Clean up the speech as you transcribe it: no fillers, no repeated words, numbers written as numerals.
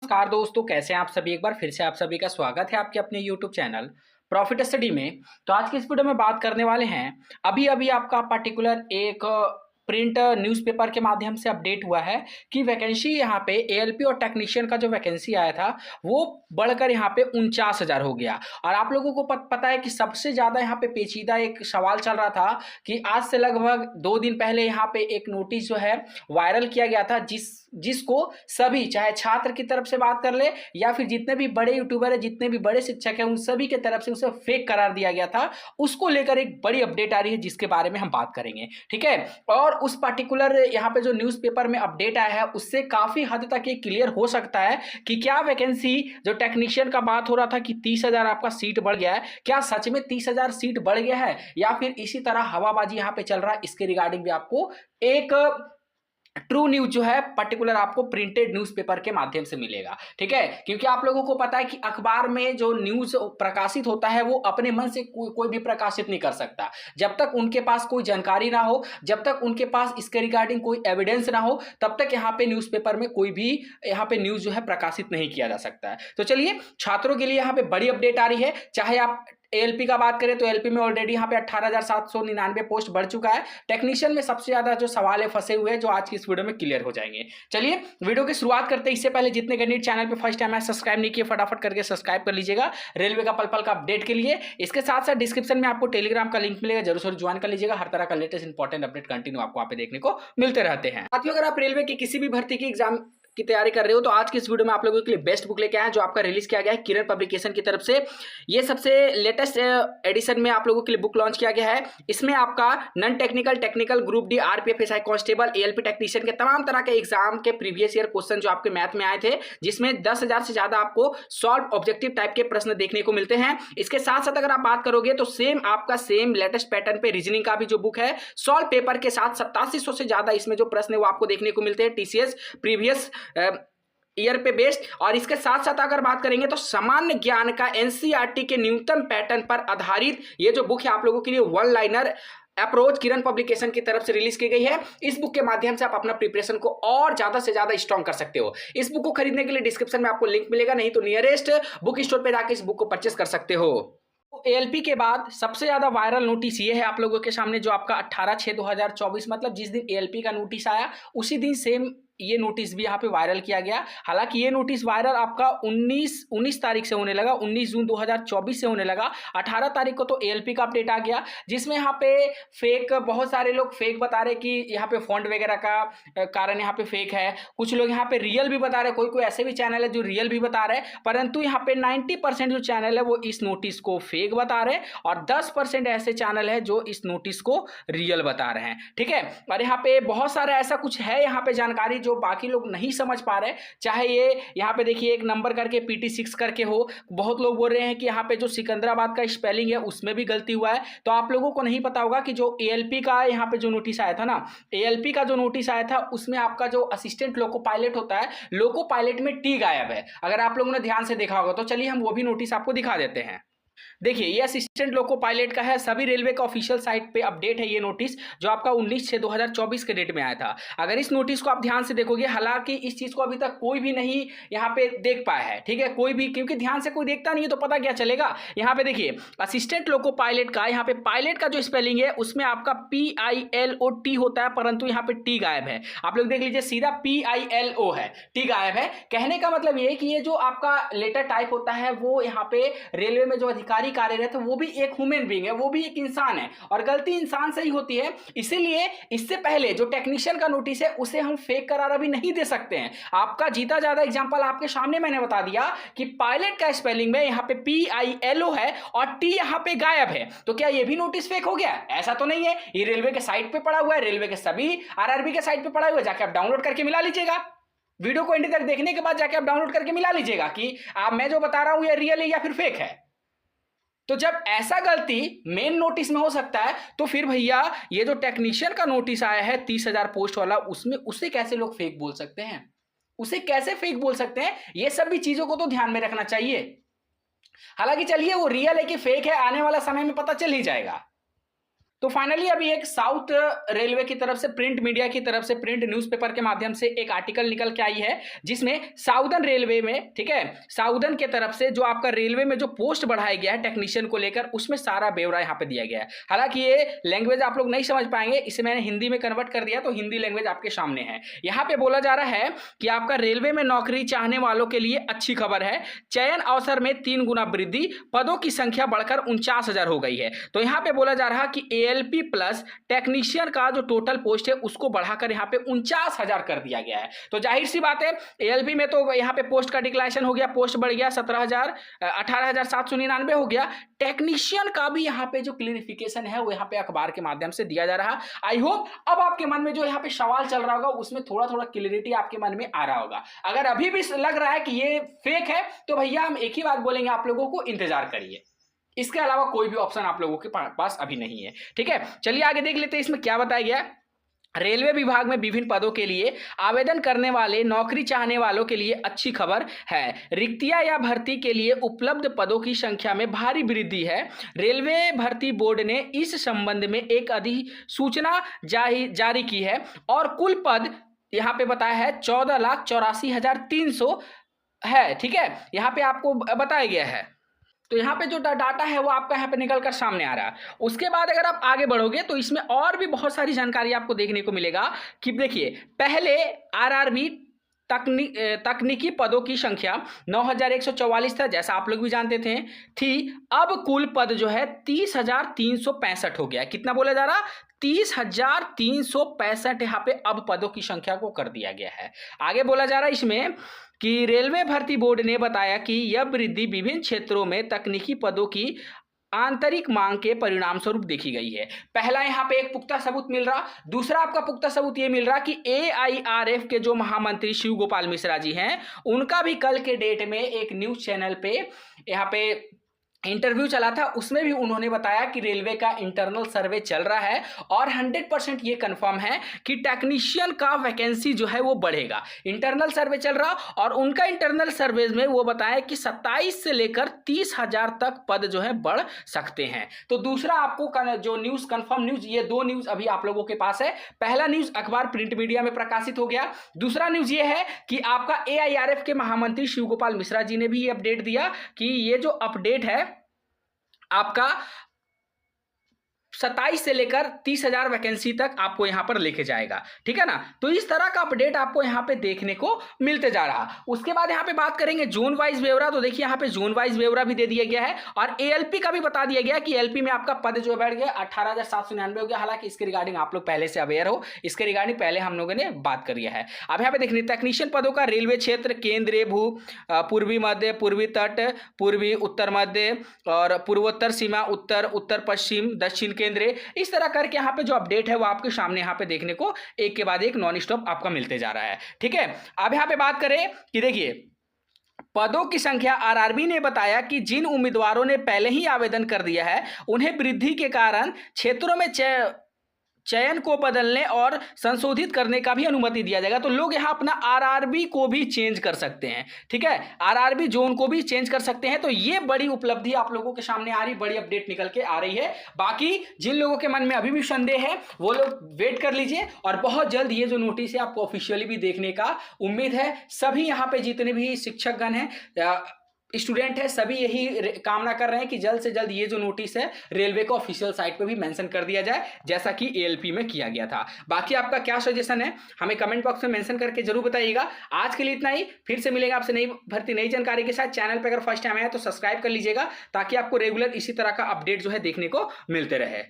नमस्कार दोस्तों, कैसे हैं आप सभी। एक बार फिर से आप सभी का स्वागत है आपके अपने यूट्यूब चैनल प्रॉफिट स्टडी में। तो आज की इस वीडियो में बात करने वाले हैं, अभी अभी आपका पर्टिकुलर एक प्रिंट न्यूज़पेपर के माध्यम से अपडेट हुआ है कि वैकेंसी यहाँ पे एएलपी और टेक्नीशियन का जो वैकेंसी आया था वो बढ़कर यहाँ पे 49,000 हो गया। और आप लोगों को पता है कि सबसे ज़्यादा यहाँ पे पेचीदा एक सवाल चल रहा था कि आज से लगभग 2 दिन पहले यहाँ पे एक नोटिस जो है वायरल किया गया था, जिसको सभी, चाहे छात्र की तरफ से बात कर ले या फिर जितने भी बड़े यूट्यूबर है, जितने भी बड़े शिक्षक हैं, उन सभी के तरफ से उसे फेक करार दिया गया था। उसको लेकर एक बड़ी अपडेट आ रही है जिसके बारे में हम बात करेंगे, ठीक है। और उस पर्टिकुलर यहाँ पे जो न्यूज़पेपर में अपडेट आया है उससे काफी हद तक ये क्लियर हो सकता है कि क्या वैकेंसी जो टेक्नीशियन का बात हो रहा था कि 30,000 आपका सीट बढ़ गया है, क्या सच में 30,000 सीट बढ़ गया है या फिर इसी तरह हवाबाजी यहाँ पे चल रहा है। इसके रिगार्डिंग भी आपको एक ट्रू न्यूज जो है पर्टिकुलर आपको प्रिंटेड न्यूज़पेपर के माध्यम से मिलेगा, ठीक है। क्योंकि आप लोगों को पता है कि अखबार में जो न्यूज प्रकाशित होता है वो अपने मन से कोई भी प्रकाशित नहीं कर सकता। जब तक उनके पास कोई जानकारी ना हो, जब तक उनके पास इसके रिगार्डिंग कोई एविडेंस ना हो, तब तक यहाँ पे न्यूज़पेपर में कोई भी यहाँ पे न्यूज जो है प्रकाशित नहीं किया जा सकता है। तो चलिए, छात्रों के लिए यहाँ पे बड़ी अपडेट आ रही है। चाहे आप एएलपी का बात करें तो एएलपी में ऑलरेडी यहाँ पे 18,799 पोस्ट बढ़ चुका है। टेक्नीशियन में सबसे ज्यादा जो सवाल है फंसे हुए हैं, जो आज की इस वीडियो में क्लियर हो जाएंगे। चलिए वीडियो की शुरुआत करते हैं। इससे पहले जितने कैंडिडेट चैनल पे फर्स्ट टाइम है सब्सक्राइब नहीं किए, फटाफट करके सब्सक्राइब कर लीजिएगा रेलवे का पल पल का अपडेट के लिए। इसके साथ साथ डिस्क्रिप्शन में आपको टेलीग्राम का लिंक मिलेगा, जरूर ज्वाइन कर लीजिएगा। हर तरह का लेटेस्ट इंपॉर्टेंट अपडेट कंटिन्यू आपको वहाँ पे देखने को मिलते रहते हैं। साथियों, अगर आप रेलवे की किसी भी भर्ती की एग्जाम की तैयारी कर रहे हो तो आज की इस वीडियो में आप लोगों के लिए बेस्ट बुक लेके आए हैं, जो आपका रिलीज किया गया है किरण पब्लिकेशन की तरफ से। ये सबसे लेटेस्ट एडिशन में आप लोगों के लिए बुक लॉन्च किया गया है। इसमें आपका non technical, technical, group D, RPF, SI constable, ALP technician के तमाम तरह के एग्जाम के प्रीवियस ईयर क्वेश्चन जो आपके मैथ में आए थे, जिसमें 10,000 से ज्यादा आपको सॉल्व ऑब्जेक्टिव टाइप के प्रश्न देखने को मिलते हैं। इसके साथ साथ अगर आप बात करोगे तो सेम लेटेस्ट पैटर्न पे रीजनिंग का भी जो बुक है सॉल्व पेपर के साथ 8700 से ज्यादा इसमें जो प्रश्न है वो आपको देखने को मिलते हैं टीसीएस प्रीवियस ईयर पे बेस्ड। और इसके साथ साथ अगर बात करेंगे तो सामान्य ज्ञान का एनसीईआरटी के न्यूनतम पैटर्न पर आधारित ये जो बुक है आप लोगों के लिए वन लाइनर अप्रोच किरण पब्लिकेशन की तरफ से रिलीज की गई है। इस बुक के माध्यम से आप अपना प्रिपरेशन को और ज्यादा से ज्यादा स्ट्रॉन्ग कर सकते हो। इस बुक को खरीदने के लिए डिस्क्रिप्शन में आपको लिंक मिलेगा, नहीं तो नियरेस्ट बुक स्टोर पे जाकर इस बुक को परचेस कर सकते हो। एएलपी के बाद सबसे ज्यादा वायरल नोटिस ये है आप लोगों के सामने, जो आपका 18/6/2024, मतलब जिस दिन एएलपी का नोटिस आया उसी दिन सेम ये नोटिस भी यहाँ पे वायरल किया गया। हालांकि ये नोटिस वायरल आपका 19 तारीख से होने लगा, 19 जून 2024 से होने लगा। 18 तारीख को तो एएलपी का अपडेट आ गया, जिसमें यहाँ पे फेक, बहुत सारे लोग फेक बता रहे कि यहाँ पे फॉन्ट वगैरह का कारण यहाँ पे फेक है। कुछ लोग यहाँ पे रियल भी बता रहे, कोई कोई ऐसे भी चैनल है जो रियल भी बता रहे हैं, परंतु यहाँ पे 90% जो चैनल है वो इस नोटिस को फेक बता रहे हैं और 10% ऐसे चैनल है जो इस नोटिस को रियल बता रहे हैं, ठीक है। और यहाँ पे बहुत सारा ऐसा कुछ है यहाँ पे जानकारी जो बाकी लोग नहीं समझ पा रहे। चाहे ये यहाँ पे देखिए एक नंबर करके PT6 करके हो, बहुत लोग बोल रहे हैं कि यहाँ पे जो सिकंदराबाद का स्पेलिंग है उसमें भी गलती हुआ है। तो आप लोगों को नहीं पता होगा कि जो एएलपी का यहाँ पे जो नोटिस आया था ना, एएलपी का जो नोटिस आया था उसमें आपका जो असिस्टेंट लोको पायलट होता है, लोको पायलट में टी गायब है। अगर आप लोगों ने ध्यान से देखा होगा तो चलिए हम वो भी नोटिस आपको दिखा देते हैं। देखिए ये असिस्टेंट लोको पायलट का है, सभी रेलवे का ऑफिशियल साइट पे अपडेट है ये नोटिस, जो आपका 19/6/2024 के डेट में आया था। अगर इस नोटिस को आप ध्यान से देखोगे, हालांकि इस चीज को अभी तक कोई भी नहीं यहाँ पे देख पाया है, ठीक है, कोई भी, क्योंकि ध्यान से कोई देखता नहीं है तो पता क्या चलेगा। यहाँ पे देखिए असिस्टेंट लोको पायलट का, यहाँ पे पायलट का जो स्पेलिंग है उसमें आपका PILOT होता है, परंतु यहाँ पे टी गायब है। आप लोग देख लीजिए, सीधा PILO है, टी गायब है। कहने का मतलब ये कि ये जो आपका लेटर टाइप होता है वो यहाँ पे रेलवे में जो अधिकारी कार्यरत है वो भी एक ह्यूमन बीइंग है, वो भी एक इंसान है और गलती इंसान से ही होती है। इसीलिए इससे पहले जो टेक्नीशियन का नोटिस है उसे हम फेक करार अभी नहीं दे सकते हैं। आपका जीता ज्यादा एग्जांपल आपके सामने मैंने बता दिया कि पायलट का स्पेलिंग में यहाँ पे PILO है और टी यहाँ पे गायब है, तो क्या ये भी नोटिस फेक हो गया? ऐसा तो नहीं है, ये रेलवे के साइट पे पड़ा हुआ है, रेलवे के सभी RRB के साइट पे पड़ा हुआ है, जाके आप डाउनलोड करके मिला लीजिएगा। वीडियो को एंड तक देखने के बाद जाके आप डाउनलोड करके मिला लीजिएगा कि मैं जो बता रहा हूं ये रियल है या फिर फेक है। तो जब ऐसा गलती मेन नोटिस में हो सकता है तो फिर भैया ये जो टेक्नीशियन का नोटिस आया है 30,000 पोस्ट वाला, उसमें उसे कैसे लोग फेक बोल सकते हैं? उसे कैसे फेक बोल सकते हैं? ये सब भी चीजों को तो ध्यान में रखना चाहिए। हालांकि चलिए वो रियल है कि फेक है आने वाला समय में पता चल ही जाएगा। तो फाइनली अभी एक साउथ रेलवे की तरफ से, प्रिंट मीडिया की तरफ से, प्रिंट न्यूज़पेपर के माध्यम से एक आर्टिकल निकल के आई है जिसमें साउदर्न रेलवे में, ठीक है, साउदर्न के तरफ से जो आपका रेलवे में जो पोस्ट बढ़ाया गया है टेक्नीशियन को लेकर, उसमें सारा ब्यौरा यहाँ पे दिया गया है। हालांकि ये लैंग्वेज आप लोग नहीं समझ पाएंगे, इसे मैंने हिंदी में कन्वर्ट कर दिया तो हिंदी लैंग्वेज आपके सामने है। यहाँ पे बोला जा रहा है कि आपका रेलवे में नौकरी चाहने वालों के लिए अच्छी खबर है, चयन अवसर में 3 गुना वृद्धि, पदों की संख्या बढ़कर 49,000 हो गई है। तो यहाँ पे बोला जा रहा कि ALP प्लस टेक्नीशियन का जो टोटल पोस्ट है उसको बढ़ाकर यहाँ पे 49,000 कर दिया गया है। तो जाहिर सी बात है ALP में तो यहाँ पे पोस्ट का डिक्लेरेशन हो गया, पोस्ट बढ़ गया 18,799 हो गया। टेक्नीशियन का भी यहाँ पे जो क्लियरिफिकेशन है वो यहाँ पे अखबार के माध्यम से दिया जा रहा। आई होप अब आपके मन में जो यहाँ पे सवाल चल रहा होगा उसमें थोड़ा थोड़ा क्लियरिटी आपके मन में आ रहा होगा। अगर अभी भी लग रहा है कि ये फेक है तो भैया हम एक ही बात बोलेंगे आप लोगों को, इंतजार करिए, इसके अलावा कोई भी ऑप्शन आप लोगों के पास अभी नहीं है। ठीक है, चलिए आगे देख लेते हैं इसमें क्या बताया गया है। रेलवे विभाग में विभिन्न पदों के लिए आवेदन करने वाले नौकरी चाहने वालों के लिए अच्छी खबर है। रिक्तियां या भर्ती के लिए उपलब्ध पदों की संख्या में भारी वृद्धि है। रेलवे भर्ती बोर्ड ने इस संबंध में एक अधिसूचना जारी की है और कुल पद यहाँ पे बताया है 14,84,300 है। ठीक है, यहाँ पे आपको बताया गया है। तो यहाँ पे जो डाटा है वो आपका यहाँ पे निकल कर सामने आ रहा है। उसके बाद अगर आप आगे बढ़ोगे तो इसमें और भी बहुत सारी जानकारी आपको देखने को मिलेगा कि देखिए, पहले RRB तकनीकी पदों की संख्या 9,144 था, जैसा आप लोग भी जानते थे थी। अब कुल पद जो है 30,365 हो गया। कितना बोला जा रहा? 30,365 यहाँ पे अब पदों की संख्या को कर दिया गया है। आगे बोला जा रहा है इसमें कि रेलवे भर्ती बोर्ड ने बताया कि यह वृद्धि विभिन्न क्षेत्रों में तकनीकी पदों की आंतरिक मांग के परिणाम स्वरूप देखी गई है। पहला यहाँ पे एक पुख्ता सबूत मिल रहा। दूसरा आपका पुख्ता सबूत ये मिल रहा कि AIRF के जो महामंत्री शिव गोपाल मिश्रा जी हैं, उनका भी कल के डेट में एक न्यूज चैनल पे यहाँ पे इंटरव्यू चला था, उसमें भी उन्होंने बताया कि रेलवे का इंटरनल सर्वे चल रहा है और 100% ये कंफर्म है कि टेक्नीशियन का वैकेंसी जो है वो बढ़ेगा। इंटरनल सर्वे चल रहा और उनका इंटरनल सर्वे में वो बताया कि 27 से लेकर 30,000 तक पद जो है बढ़ सकते हैं। तो दूसरा आपको जो न्यूज़, कंफर्म न्यूज़, ये 2 न्यूज़ अभी आप लोगों के पास है। पहला न्यूज़ अखबार प्रिंट मीडिया में प्रकाशित हो गया। दूसरा न्यूज़ ये है कि आपका AIRF के महामंत्री शिव गोपाल मिश्रा जी ने भी ये अपडेट दिया कि ये जो अपडेट है आपका 27 से लेकर 30,000 वैकेंसी तक आपको यहां पर लेके जाएगा। ठीक है ना, तो इस तरह का अपडेट आपको यहां पे देखने को मिलते जा रहा। उसके बाद यहां पे बात करेंगे जोन वाइज ब्यौरा। तो देखिए यहां पे जोन वाइज ब्यौरा भी दे दिया गया है और ALP का भी बता दिया गया कि LP में आपका पद जो बढ़ गया 18,799 हो गया। हालांकि इसके रिगार्डिंग आप लोग पहले से अवेयर हो, इसके रिगार्डिंग पहले हम लोगों ने बात करी है। अब यहाँ पे देखिए टेक्नीशियन पदों का रेलवे क्षेत्र, केंद्रीय पूर्वी मध्य, पूर्वी तट, पूर्वी उत्तर मध्य और पूर्वोत्तर सीमा, उत्तर, उत्तर पश्चिम, दक्षिण केंद्र, इस तरह करके यहाँ पे जो अपडेट है वो आपके सामने यहाँ पे देखने को एक के बाद एक नॉन स्टॉप आपका मिलते जा रहा है। ठीक है, अब यहाँ पे बात करें कि देखिए पदों की संख्या, RRB ने बताया कि जिन उम्मीदवारों ने पहले ही आवेदन कर दिया है उन्हें वृद्धि के कारण क्षेत्रों में चयन को बदलने और संशोधित करने का भी अनुमति दिया जाएगा। तो लोग यहाँ अपना RRB को भी चेंज कर सकते हैं। ठीक है, RRB जोन को भी चेंज कर सकते हैं। तो ये बड़ी उपलब्धि आप लोगों के सामने आ रही, बड़ी अपडेट निकल के आ रही है। बाकी जिन लोगों के मन में अभी भी संदेह है वो लोग वेट कर लीजिए और बहुत जल्द ये जो नोटिस है आपको ऑफिशियली भी देखने का उम्मीद है। सभी यहाँ पे जितने भी शिक्षकगण हैं, स्टूडेंट है, सभी यही कामना कर रहे हैं कि जल्द से जल्द ये जो नोटिस है रेलवे को ऑफिशियल साइट पे भी मेंशन कर दिया जाए, जैसा कि ALP में किया गया था। बाकी आपका क्या सजेशन है हमें कमेंट बॉक्स में मेंशन करके जरूर बताइएगा। आज के लिए इतना ही, फिर से मिलेगा आपसे नई भर्ती नई जानकारी के साथ। चैनल पर अगर फर्स्ट टाइम आया तो सब्सक्राइब कर लीजिएगा ताकि आपको रेगुलर इसी तरह का अपडेट जो है देखने को मिलते रहे।